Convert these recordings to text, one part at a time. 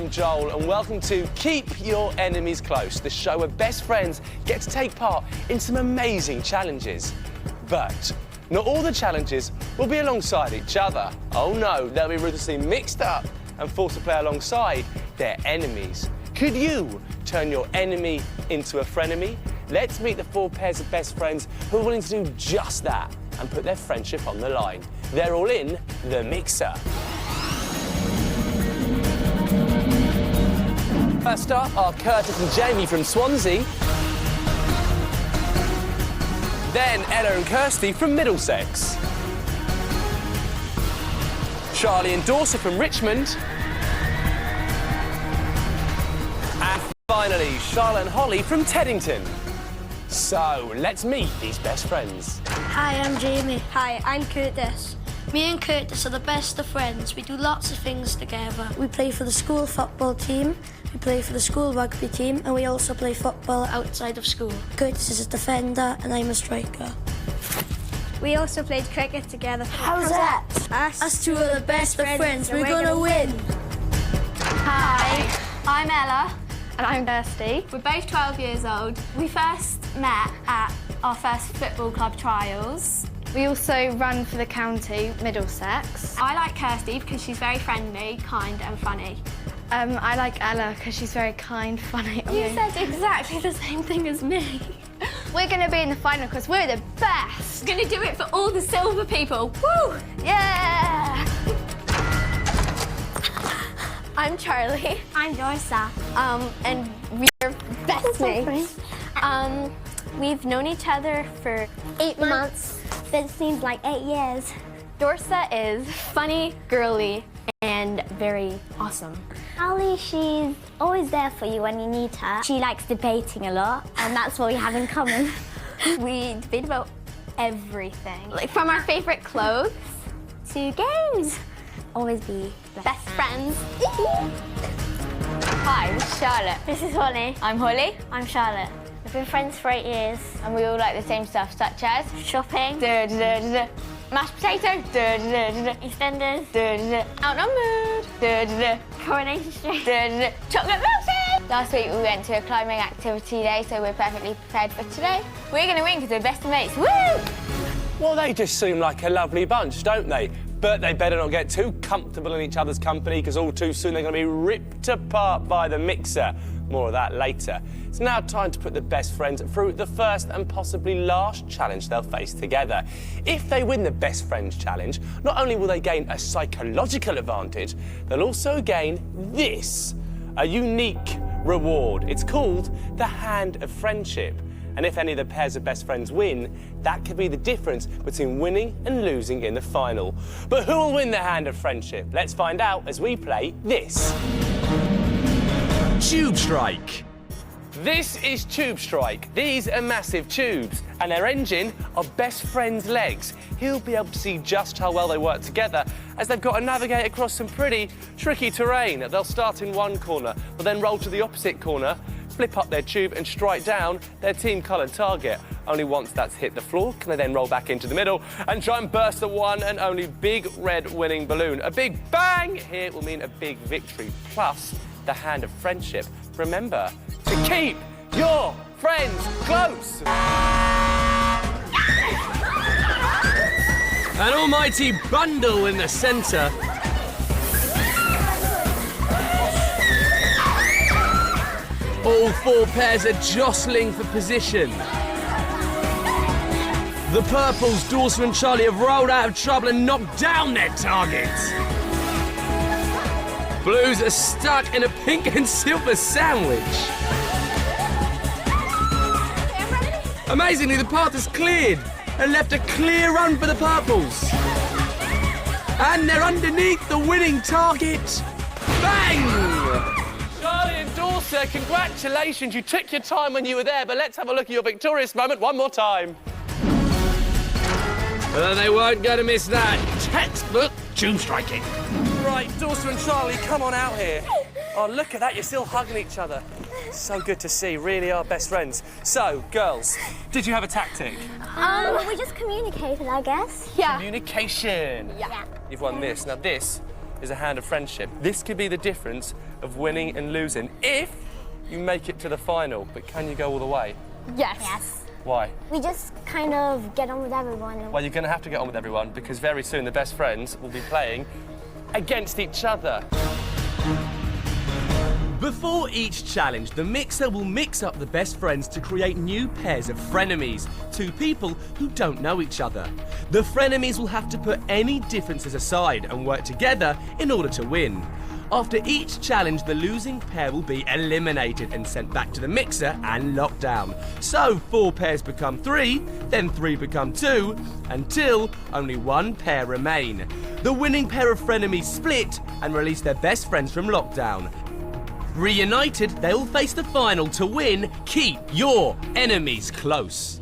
I'm Joel, and welcome to Keep Your Enemies Close, the show where best friends get to take part in some amazing challenges. But not all the challenges will be alongside each other. Oh no, they'll be ruthlessly mixed up and forced to play alongside their enemies. Could you turn your enemy into a frenemy? Let's meet the 4 pairs of best friends who are willing to do just that and put their friendship on the line. They're all in the mixer. First up are Curtis and Jamie from Swansea. Then Ella and Kirsty from Middlesex. Charlie and Dorsa from Richmond. And finally, Charlotte and Holly from Teddington. So, let's meet these best friends. Hi, I'm Jamie. Hi, I'm Curtis. Me and Curtis are the best of friends. We do lots of things together. We play for the school football team, we play for the school rugby team, and we also play football outside of school. Curtis is a defender and I'm a striker. We also played cricket together. How's that? Us two are the best of friends. We're gonna win. Hi, I'm Ella. And I'm Kirsty. We're both 12 years old. We first met at our first football club trials. We also run for the county, Middlesex. I like Kirsty because she's very friendly, kind and funny. I like Ella because she's very kind, funny. You said exactly the same thing as me. We're going to be in the final because we're the best. We're going to do it for all the silver people. Woo! Yeah! I'm Charlie. I'm Dorsa. And we're best mates. We've known each other for 8 months. That seems like 8 years. Dorsa is funny, girly, and very awesome. Holly, she's always there for you when you need her. She likes debating a lot, and that's what we have in common. We debate about everything. Like from our favorite clothes to games. Always be Best friends. Hi, this is Charlotte. This is Holly. I'm Holly. I'm Charlotte. We've been friends for 8 years. And we all like the same stuff, such as Shopping. Mashed potato. EastEnders. Outnumbered. Coronation Street. Chocolate milkshake. Last week we went to a climbing activity day, so we're perfectly prepared for today. We're going to win because we're best of mates. Woo! Well, they just seem like a lovely bunch, don't they? But they better not get too comfortable in each other's company because all too soon they're going to be ripped apart by the mixer. More of that later. It's now time to put the best friends through the first and possibly last challenge they'll face together. If they win the best friends challenge, not only will they gain a psychological advantage, they'll also gain this, a unique reward. It's called the Hand of Friendship. And if any of the pairs of best friends win, that could be the difference between winning and losing in the final. But who will win the Hand of Friendship? Let's find out as we play this. Tube Strike. This is Tube Strike. These are massive tubes, and their engine are best friend's legs. He'll be able to see just how well they work together as they've got to navigate across some pretty tricky terrain. They'll start in one corner, but then roll to the opposite corner, flip up their tube and strike down their team-coloured target. Only once that's hit the floor can they then roll back into the middle and try and burst the one and only big red winning balloon. A big bang here will mean a big victory, plus the Hand of Friendship. Remember to keep your friends close. An almighty bundle in the centre. All 4 pairs are jostling for position. The purples, Dorsa and Charlie, have rolled out of trouble and knocked down their targets. Blues are stuck in a pink and silver sandwich. Amazingly, the path is cleared and left a clear run for the purples. And they're underneath the winning target. Bang! Charlie and Dorsa, congratulations. You took your time when you were there, but let's have a look at your victorious moment one more time. They weren't going to miss that. Textbook tube striking. Right, Dorsa and Charlie, come on out here. Oh, look at that, you're still hugging each other. So good to see, really are best friends. So, girls, did you have a tactic? We just communicated, I guess. Yeah. Communication. Yeah. You've won this. Now this is a hand of friendship. This could be the difference of winning and losing if you make it to the final. But can you go all the way? Yes. Yes. Why? We just kind of get on with everyone. Well, you're going to have to get on with everyone because very soon the best friends will be playing against each other. Before each challenge, the mixer will mix up the best friends to create new pairs of frenemies, two people who don't know each other. The frenemies will have to put any differences aside and work together in order to win. After each challenge, the losing pair will be eliminated and sent back to the mixer and locked down. So 4 pairs become 3, then 3 become 2, until only 1 pair remain. The winning pair of frenemies split and release their best friends from lockdown. Reunited, they will face the final to win Keep Your Enemies Close.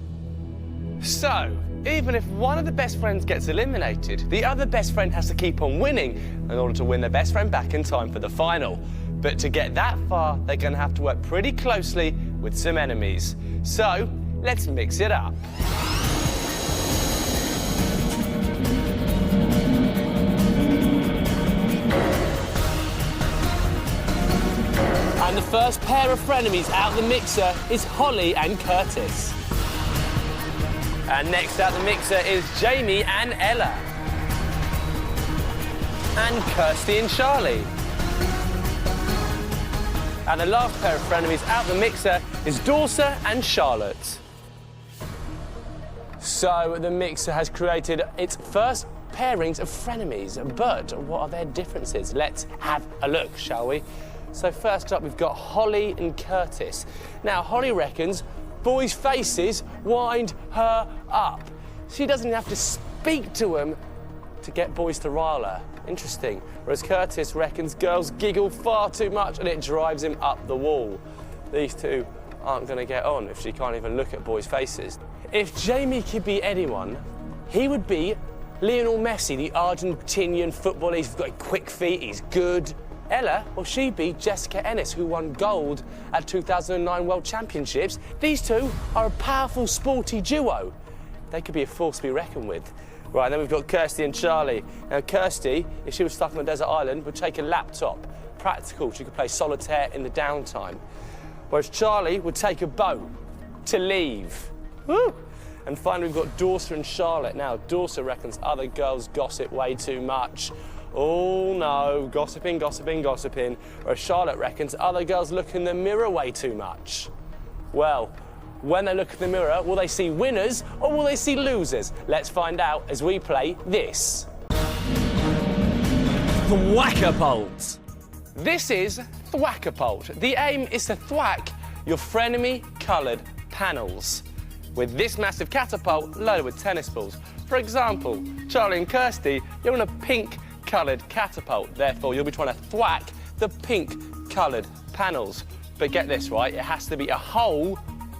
So, even if one of the best friends gets eliminated, the other best friend has to keep on winning in order to win their best friend back in time for the final. But to get that far, they're going to have to work pretty closely with some enemies. So, let's mix it up. And the first pair of frenemies out the mixer is Holly and Curtis. And next out the mixer is Jamie and Ella. And Kirsty and Charlie. And the last pair of frenemies out the mixer is Dorsa and Charlotte. So the mixer has created its first pairings of frenemies, but what are their differences? Let's have a look, shall we? So first up, we've got Holly and Curtis. Now, Holly reckons boys' faces wind her up. She doesn't have to speak to them to get boys to rile her. Interesting. Whereas Curtis reckons girls giggle far too much and it drives him up the wall. These two aren't going to get on if she can't even look at boys' faces. If Jamie could be anyone, he would be Lionel Messi, the Argentinian footballer. He's got quick feet, he's good. Ella, well, she'd be Jessica Ennis, who won gold at 2009 World Championships. These two are a powerful, sporty duo. They could be a force to be reckoned with. Right, then we've got Kirsty and Charlie. Now, Kirsty, if she was stuck on a desert island, would take a laptop. Practical, she could play solitaire in the downtime. Whereas Charlie would take a boat to leave. Woo! And finally, we've got Dorsa and Charlotte. Now, Dorsa reckons other girls gossip way too much. Oh no, gossiping, gossiping, gossiping. Whereas Charlotte reckons other girls look in the mirror way too much. Well, when they look in the mirror, will they see winners or will they see losers? Let's find out as we play this. Thwack-a-pult. This is Thwack-a-pult. The aim is to thwack your frenemy-coloured panels with this massive catapult loaded with tennis balls. For example, Charlie and Kirsty, you're on a pink-coloured catapult. Therefore, you'll be trying to thwack the pink-coloured panels. But get this, right? It has to be a hole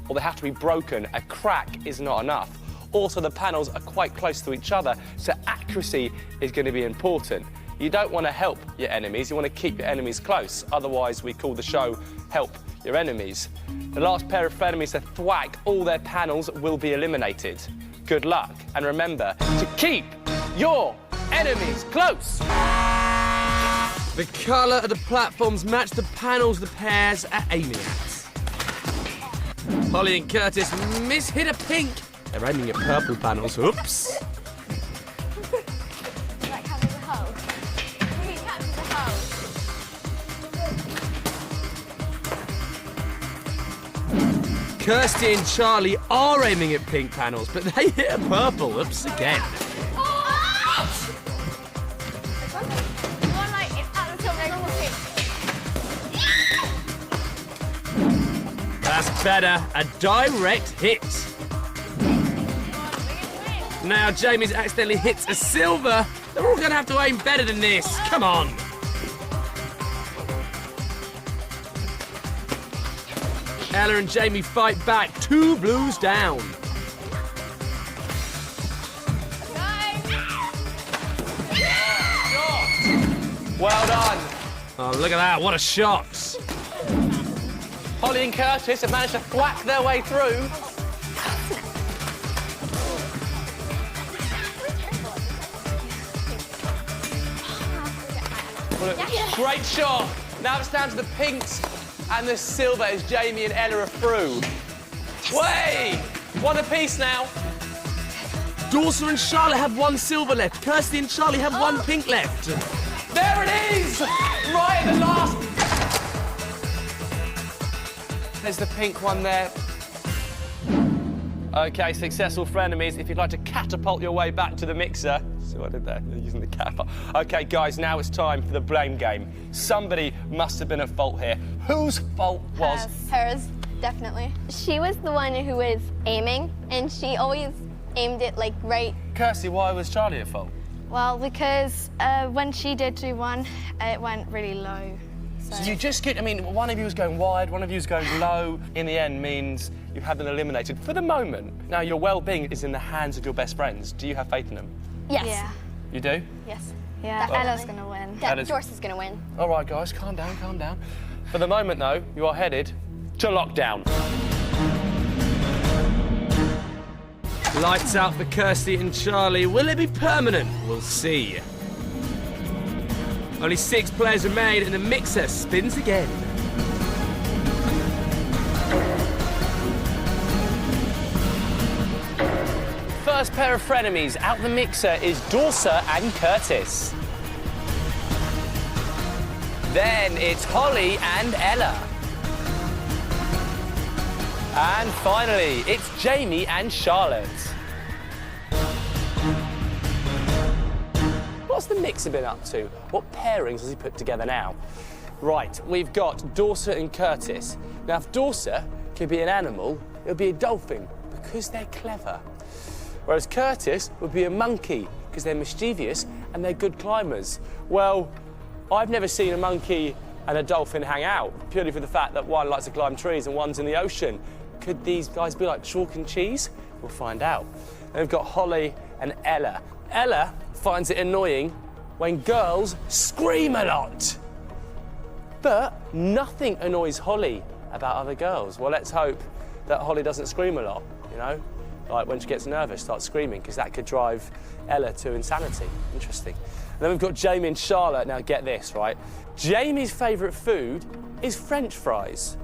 or they have to be broken. A crack is not enough. Also, the panels are quite close to each other, so accuracy is going to be important. You don't want to help your enemies, you want to keep your enemies close. Otherwise, we call the show Help Your Enemies. The last pair of frenemies to thwack all their panels will be eliminated. Good luck, and remember to keep your enemies close. The colour of the platforms match the panels the pairs are aiming at. Holly and Curtis hit a pink. They're aiming at purple panels. Oops. Like having a hole. Who captures the hole? Kirsty and Charlie are aiming at pink panels, but they hit a purple. Oops, again. One like it's at the top, they're all pink. That's better. A direct hit. Now Jamie's accidentally hits a silver. They're all going to have to aim better than this. Come on. Ella and Jamie fight back. 2 blues down. Well done. Oh, look at that. What a shot. Holly and Curtis have managed to thwack their way through. look. Great shot. Now it's down to the pinks and the silver as Jamie and Ella are through. Way! One apiece now. Dorsa and Charlotte have one silver left. Kirsty and Charlie have one pink left. There it is! Right at the last. There's the pink one there. OK, successful frenemies. If you'd like to catapult your way back to the mixer. See what I did there? They're using the catapult. OK, guys, now it's time for the blame game. Somebody must have been at fault here. Whose fault was? Hers, definitely. She was the one who was aiming, and she always aimed it, like, right. Kirsty, why was Charlie at fault? Well, because when she did do one, it went really low. So you just get, I mean, one of you was going wide, one of you was going low. In the end means you have them eliminated for the moment. Now, your well-being is in the hands of your best friends. Do you have faith in them? Yes. Yeah. You do? Yes. Yeah, Definitely. Ella's going to win. Dorsa's going to win. All right, guys, calm down, calm down. For the moment, though, you are headed to lockdown. Lights out for Kirsty and Charlie. Will it be permanent? We'll see. Only 6 players remain and the mixer spins again. First pair of frenemies out the mixer is Dorsa and Curtis. Then it's Holly and Ella. And finally, it's Jamie and Charlotte. What's the mixer been up to? What pairings has he put together now? Right, we've got Dorsa and Curtis. Now, if Dorsa could be an animal, it would be a dolphin, because they're clever. Whereas Curtis would be a monkey, because they're mischievous and they're good climbers. Well, I've never seen a monkey and a dolphin hang out, purely for the fact that one likes to climb trees and one's in the ocean. Could these guys be like chalk and cheese? We'll find out. And we've got Holly and Ella. Ella finds it annoying when girls scream a lot. But nothing annoys Holly about other girls. Well, let's hope that Holly doesn't scream a lot, you know? Like when she gets nervous, starts screaming, because that could drive Ella to insanity. Interesting. And then we've got Jamie and Charlotte. Now, get this, right? Jamie's favourite food is French fries,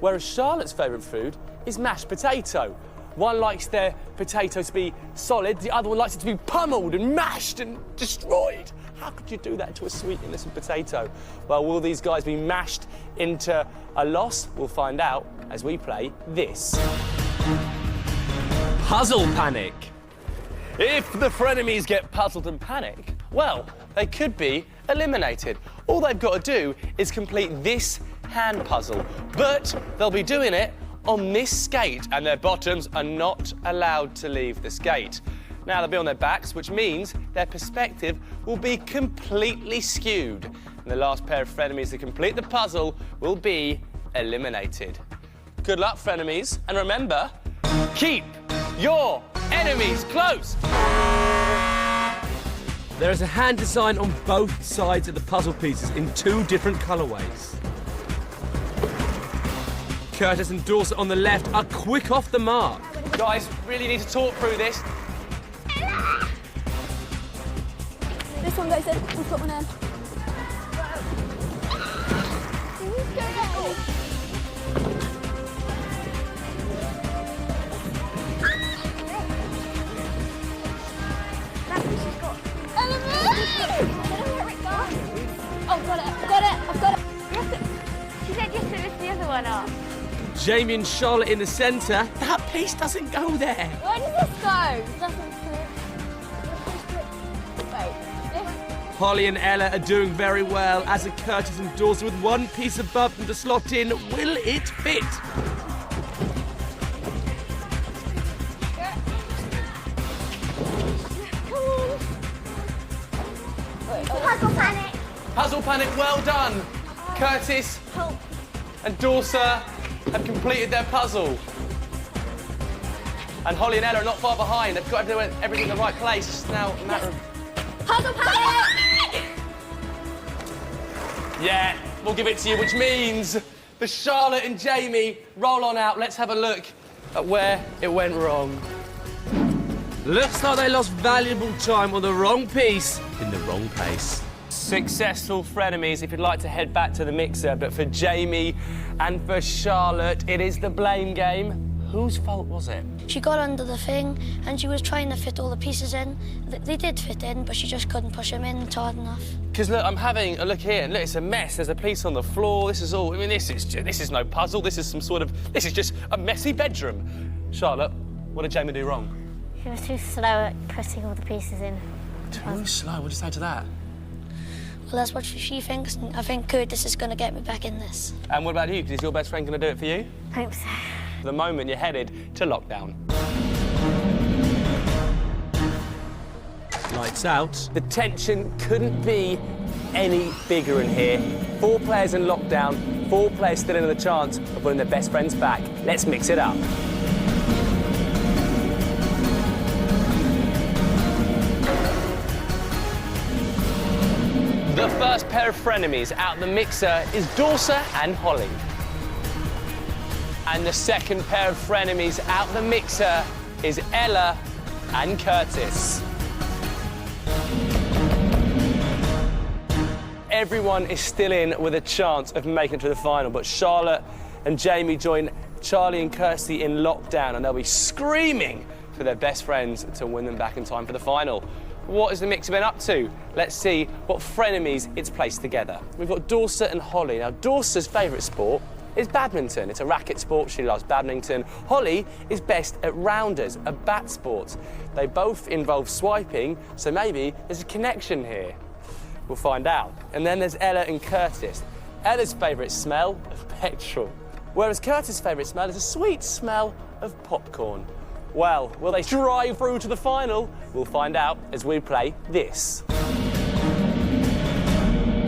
whereas Charlotte's favourite food is mashed potato. One likes their potato to be solid, the other one likes it to be pummeled and mashed and destroyed. How could you do that to a sweet, innocent potato? Well, will these guys be mashed into a loss? We'll find out as we play this. Puzzle panic. If the frenemies get puzzled and panic, well, they could be eliminated. All they've got to do is complete this hand puzzle, but they'll be doing it on this skate, and their bottoms are not allowed to leave the skate. Now, they'll be on their backs, which means their perspective will be completely skewed. And the last pair of frenemies to complete the puzzle will be eliminated. Good luck, frenemies, and remember, keep your enemies close. There is a hand design on both sides of the puzzle pieces in 2 different colourways. Curtis and Dorsa on the left are quick off the mark. Guys, really need to talk through this. This one goes in. We've got one in. Oh, got it. I've got it. She said yes, to lift the other one up. Jamie and Charlotte in the centre. That piece doesn't go there. Where does this go? It doesn't fit. Wait. Holly and Ella are doing very well, as are Curtis and Dorsa with one piece above them to slot in. Will it fit? Puzzle panic. Puzzle panic, well done. Curtis and Dorsa have completed their puzzle. And Holly and Ella are not far behind. They've got everything in the right place. It's now a matter of... Puzzle panic. Yeah, we'll give it to you, which means the Charlotte and Jamie roll on out. Let's have a look at where it went wrong. Looks like they lost valuable time on the wrong piece in the wrong place. Successful frenemies if you'd like to head back to the mixer, but for Jamie and for Charlotte, it is the blame game. Whose fault was it? She got under the thing and she was trying to fit all the pieces in. They did fit in, but she just couldn't push them in hard enough. Because look, I'm having a look here, and look, it's a mess. There's a piece on the floor. This is all. I mean, this is no puzzle. This is just a messy bedroom. Charlotte, what did Jamie do wrong? She was too slow at putting all the pieces in. Too slow. What did you say to that? Well, that's what she thinks, and I think Curtis is going to get me back in this. And what about you? Is your best friend going to do it for you? Hope so. For the moment, you're headed to lockdown. Lights out. The tension couldn't be any bigger in here. 4 players in lockdown, 4 players still in the chance of putting their best friends back. Let's mix it up. The first pair of frenemies out the mixer is Dorsa and Holly. And the second pair of frenemies out the mixer is Ella and Curtis. Everyone is still in with a chance of making it to the final, but Charlotte and Jamie join Charlie and Kirsty in lockdown, and they'll be screaming for their best friends to win them back in time for the final. What has the mixer been up to? Let's see what frenemies it's placed together. We've got Dorsa and Holly. Now, Dorsa's favourite sport is badminton. It's a racket sport. She loves badminton. Holly is best at rounders, a bat sport. They both involve swiping, so maybe there's a connection here. We'll find out. And then there's Ella and Curtis. Ella's favourite smell of petrol, whereas Curtis' favourite smell is a sweet smell of popcorn. Well, will they drive through to the final? We'll find out as we play this.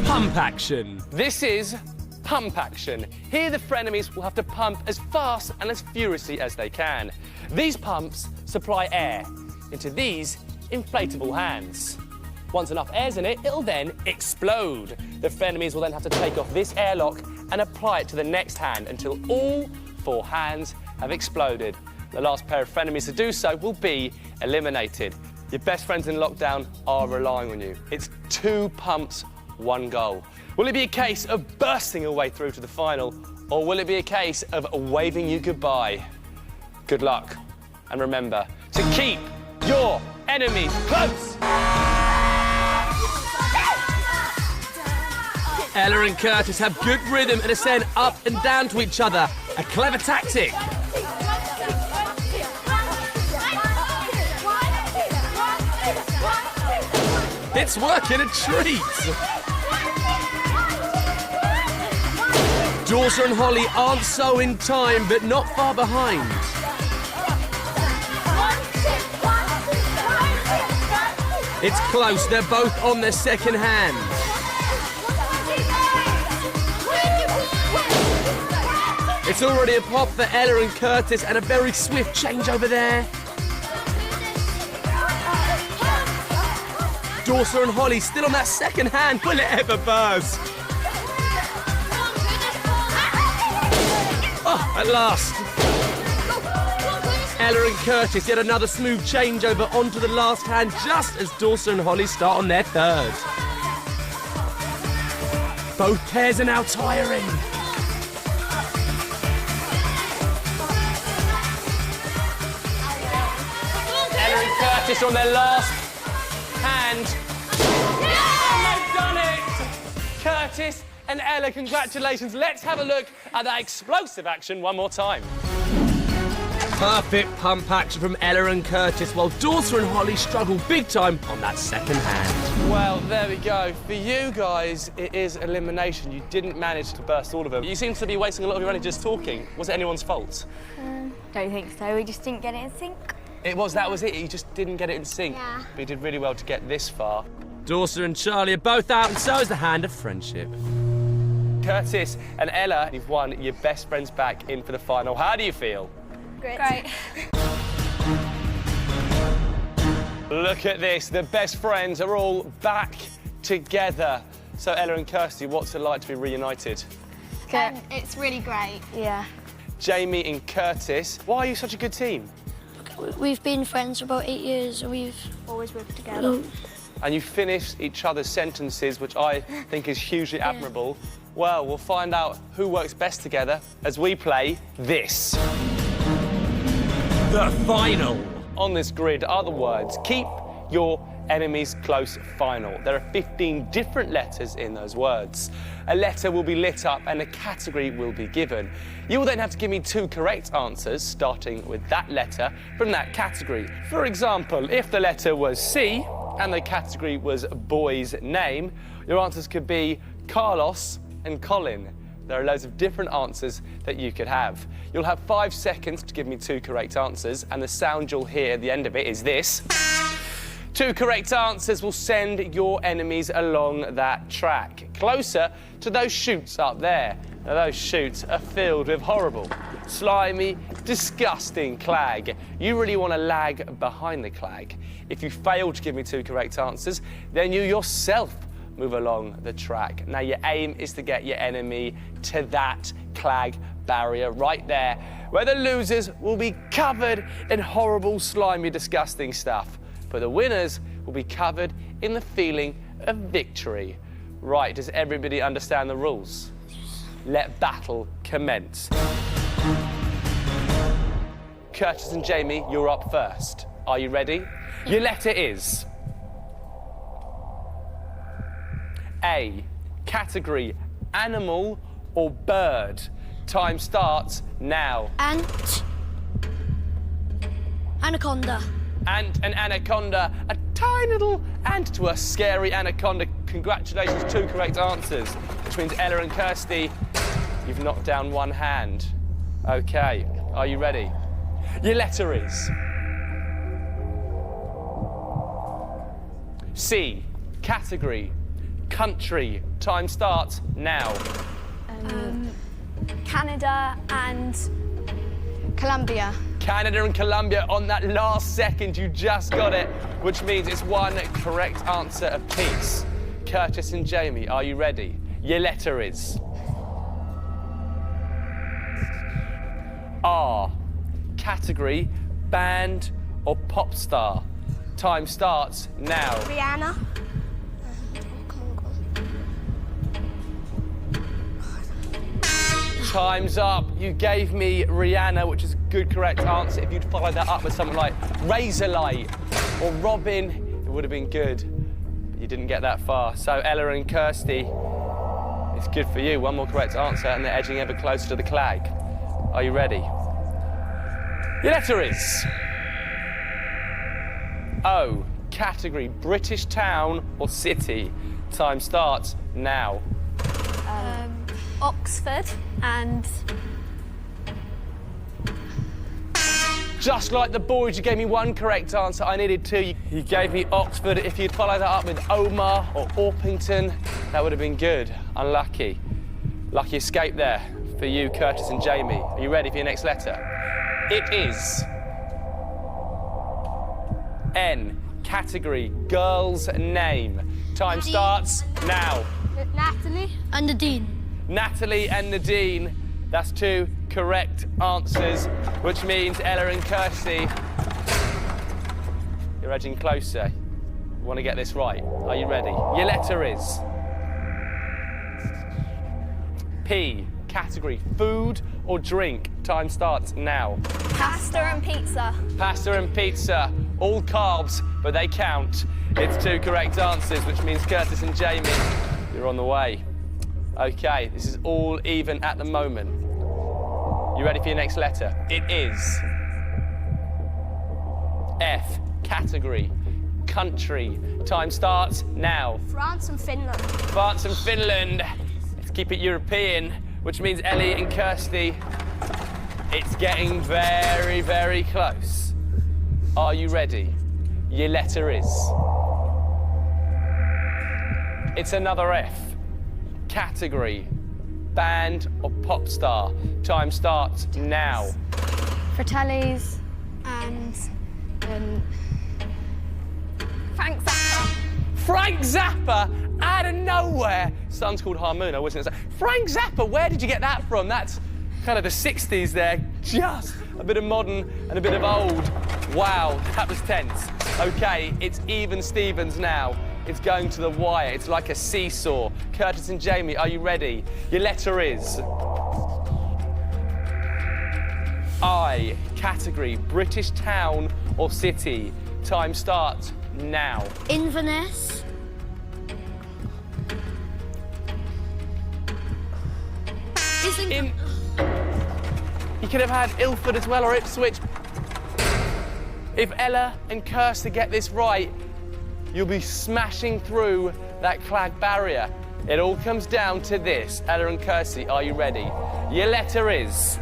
Pump action. This is pump action. Here the frenemies will have to pump as fast and as furiously as they can. These pumps supply air into these inflatable hands. Once enough air's in it, it'll then explode. The frenemies will then have to take off this airlock and apply it to the next hand until all 4 hands have exploded. The last pair of frenemies to do so will be eliminated. Your best friends in lockdown are relying on you. It's 2 pumps, 1 goal. Will it be a case of bursting your way through to the final, or will it be a case of waving you goodbye? Good luck. And remember to keep your enemies close. Ella and Curtis have good rhythm and ascend up and down to each other. A clever tactic. It's working a treat. Dorsa and Holly aren't so in time, but not far behind. It's close. They're both on their second hand. It's already a pop for Ella and Curtis, and a very swift change over there. Dorsa and Holly still on that second hand. Will it ever burst? Oh, at last. Ella and Curtis get another smooth changeover onto the last hand just as Dorsa and Holly start on their third. Both pairs are now tiring. Ella and Curtis on their last hand. They've done it! Curtis and Ella, congratulations. Let's have a look at that explosive action one more time. Perfect pump action from Ella and Curtis, while Dorsa and Holly struggle big time on that second hand. Well, there we go. For you guys, it is elimination. You didn't manage to burst all of them. You seem to be wasting a lot of your energy just talking. Was it anyone's fault? Don't think so. We just didn't get it in sync. That was it. You just didn't get it in sync. Yeah. But you did really well to get this far. Dorsa and Charlie are both out, and so is the hand of friendship. Curtis and Ella, you've won your best friends back in for the final. How do you feel? Great. Look at this. The best friends are all back together. So Ella and Kirsty, what's it like to be reunited? It's really great. Yeah. Jamie and Curtis, why are you such a good team? We've been friends for about 8 years, and we've Always worked together. and you finish each other's sentences, which I think is hugely admirable, well, we'll find out who works best together as we play this. The final. On this grid are the words, keep your enemies close final. There are 15 different letters in those words. A letter will be lit up and a category will be given. You will then have to give me 2 correct answers, starting with that letter from that category. For example, if the letter was C and the category was boy's name, your answers could be Carlos and Colin. There are loads of different answers that you could have. You'll have 5 seconds to give me 2 correct answers, and the sound you'll hear at the end of it is this. 2 correct answers will send your enemies along that track, closer to those chutes up there. Now, those chutes are filled with horrible, slimy, disgusting clag. You really want to lag behind the clag. If you fail to give me 2 correct answers, then you yourself move along the track. Now, your aim is to get your enemy to that clag barrier right there, where the losers will be covered in horrible, slimy, disgusting stuff. But the winners will be covered in the feeling of victory. Right, does everybody understand the rules? Let battle commence. Curtis and Jamie, you're up first. Are you ready? Your letter is A, category animal or bird. Time starts now. Ant. Anaconda. Ant and anaconda, a tiny little ant to a scary anaconda. Congratulations, 2 correct answers, which means Ella and Kirsty, you've knocked down 1 hand. Okay, are you ready? Your letter is C, category country. Time starts now. Canada and Colombia. Canada and Colombia on that last second, you just got it, which means it's 1 correct answer apiece. Curtis and Jamie, are you ready? Your letter is R, category band or pop star. Time starts now. Rihanna. Time's up. You gave me Rihanna, which is a good correct answer. If you'd followed that up with something like Razorlight or Robin, it would have been good. But you didn't get that far. So Ella and Kirsty, it's good for you. 1 more correct answer and they're edging ever closer to the clag. Are you ready? Your letter is O, category British town or city. Time starts now. Oxford and Just like the boys, you gave me 1 correct answer. I needed 2. You gave me Oxford. If you'd followed that up with Omar or Orpington, that would have been good. Unlucky. Lucky escape there for you, Curtis and Jamie. Are you ready for your next letter? It is N, category girl's name. Time starts now. Natalie. And Nadine. Natalie and Nadine, that's 2 correct answers, which means Ella and Kirsty, you're edging closer. You want to get this right. Are you ready? Your letter is P, category food or drink. Time starts now. Pasta and pizza. Pasta and pizza, all carbs, but they count. It's 2 correct answers, which means Curtis and Jamie, you're on the way. Okay, this is all even at the moment. You ready for your next letter? It is F, category country. Time starts now. France and Finland. France and Finland. Let's keep it European, which means Ellie and Kirsty, it's getting very, very close. Are you ready? Your letter is it's another F. Category band or pop star. Time starts now. Fratellis and Frank Zappa. Frank Zappa out of nowhere. Son's called Harmona, wasn't it? Frank Zappa, where did you get that from? That's kind of the 60s there. Just a bit of modern and a bit of old. Wow, that was tense. Okay, it's even Stevens now. It's going to the wire. It's like a seesaw. Curtis and Jamie, are you ready? Your letter is I. Category, British town or city. Time starts now. Inverness. In... You could have had Ilford as well, or Ipswich. If Ella and Kirsty get this right, you'll be smashing through that clag barrier. It all comes down to this. Ella and Kirsty, are you ready? Your letter is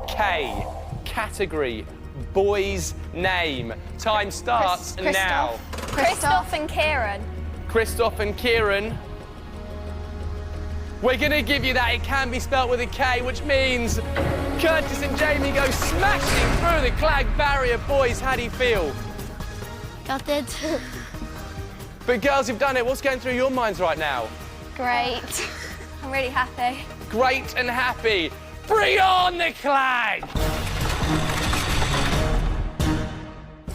K. Category, boy's name. Time starts now. Christoph and Kieran. Christoph and Kieran. We're going to give you that. It can be spelt with a K, which means Curtis and Jamie go smashing through the clag barrier. Boys, how do you feel? Gutted. But girls, you've done it. What's going through your minds right now? Great. I'm really happy. Great and happy. Bring on the clag!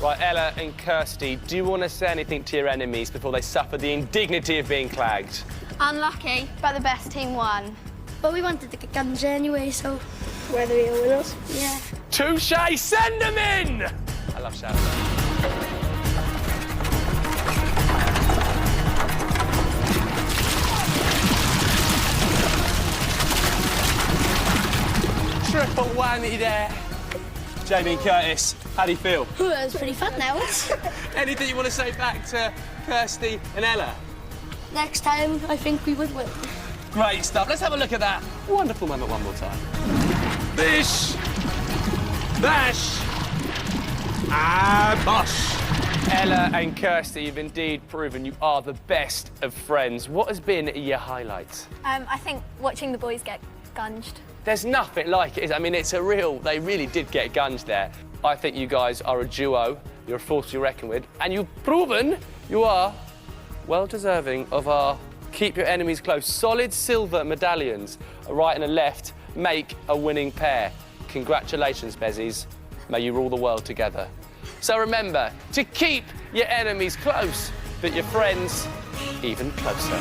Right, Ella and Kirsty, do you want to say anything to your enemies before they suffer the indignity of being clagged? Unlucky, but the best team won. But we wanted to get guns anyway, so... Whether you'll win us? Yeah. Touche! Send them in! I love shouting. Triple whammy there. Jamie and Curtis, how do you feel? Ooh, that was pretty fun, that was. Anything you want to say back to Kirsty and Ella? Next time, I think we would win. Great stuff. Let's have a look at that wonderful moment one more time. Bish, bash, bosh. Ella and Kirsty, you've indeed proven you are the best of friends. What has been your highlight? I think watching the boys get gunged. There's nothing like it. I mean, it's a real... They really did get gunged there. I think you guys are a duo. You're a force to be reckoned with. And you've proven you are well deserving of our Keep Your Enemies Close. Solid silver medallions, a right and a left, make a winning pair. Congratulations, Bezies. May you rule the world together. So remember to keep your enemies close, but your friends even closer.